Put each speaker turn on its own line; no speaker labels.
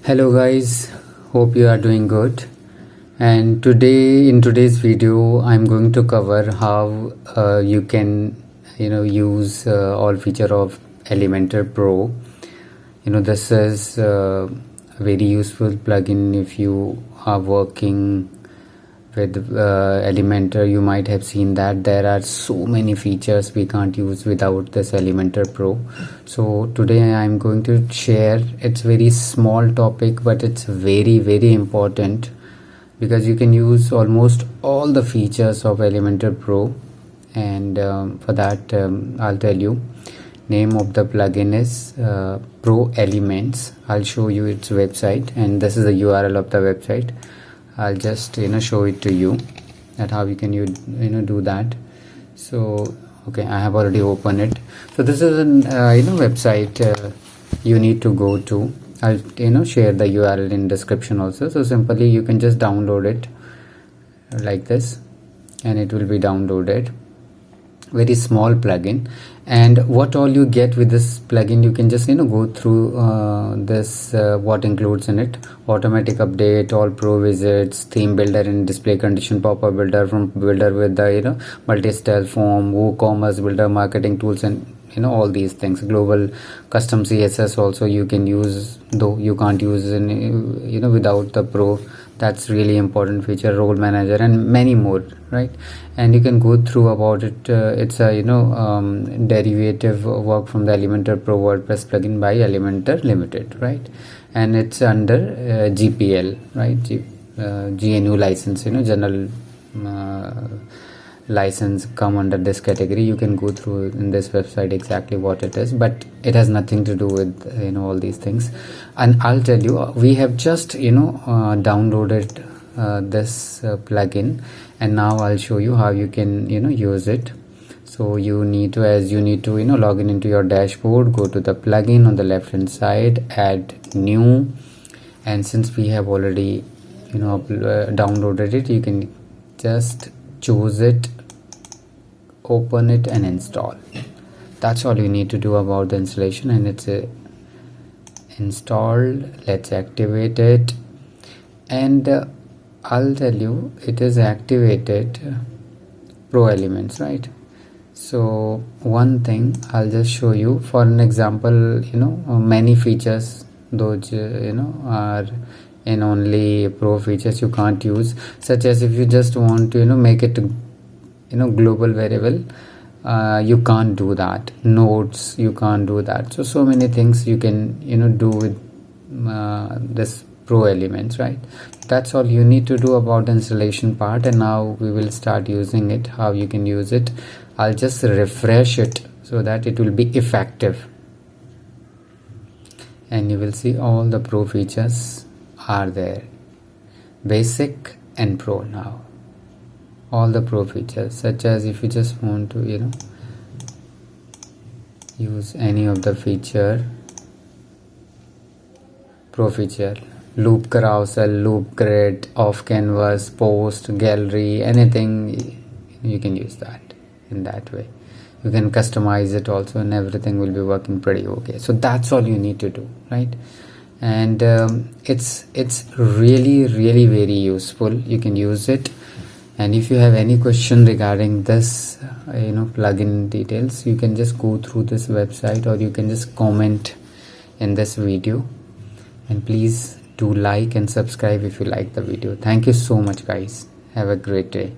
Hello guys, hope you are doing good. And in today's video I'm going to cover how you can use all feature of Elementor Pro. This is a very useful plugin if you are working with Elementor. You might have seen that there are so many features we can't use without this Elementor Pro. So today I'm going to share, it's very small topic but it's very important because you can use almost all the features of Elementor Pro. And for that I'll tell you, name of the plugin is proelements. I'll show you its website, and this is the URL of the website. I'll just show it to you that how you can do that. So okay, I have already opened it. So this is an website you need to go to. I'll share the URL in description also. So simply you can just download it like this and it will be downloaded. Very small plugin. And what all you get with this plugin, you can just go through this what includes in it: automatic update, all pro visits, theme builder and display condition, pop-up builder, from builder with the multi-style form, WooCommerce builder, marketing tools, and all these things. Global custom CSS also you can use, though you can't use in without the pro. That's really important feature. Role manager and many more, right? And you can go through about it. It's a derivative work from the Elementor Pro WordPress plugin by Elementor Limited, right? And it's under GPL, right? GNU license, general license come under this category. You can go through in this website exactly what it is, but it has nothing to do with all these things. And I'll tell you, we have just downloaded this plugin, and now I'll show you how you can use it. So you need to log in into your dashboard, go to the plugin on the left hand side, add new, and since we have already downloaded it, you can just choose it, open it and install. That's all you need to do about the installation, and it's installed. Let's activate it, and I'll tell you, it is activated proelements, right? So one thing I'll just show you for an example. Many features those are in only pro features you can't use, such as if you just want to make it global variable, you can't do that. Nodes, you can't do that. So many things you can do with this pro elements, right? That's all you need to do about the installation part, and now we will start using it. How you can use it, I'll just refresh it so that it will be effective, and you will see all the pro features are there, basic and pro. Now all the pro features, such as if you just want to use any of the feature, pro feature, loop carousel, loop grid, off canvas, post, gallery, anything, you can use that in that way. You can customize it also, and everything will be working pretty okay. So that's all you need to do, right? And it's really very useful. You can use it. And if you have any question regarding this plugin details, you can just go through this website, or you can just comment in this video. And please do like and subscribe if you like the video. Thank you so much guys. Have a great day.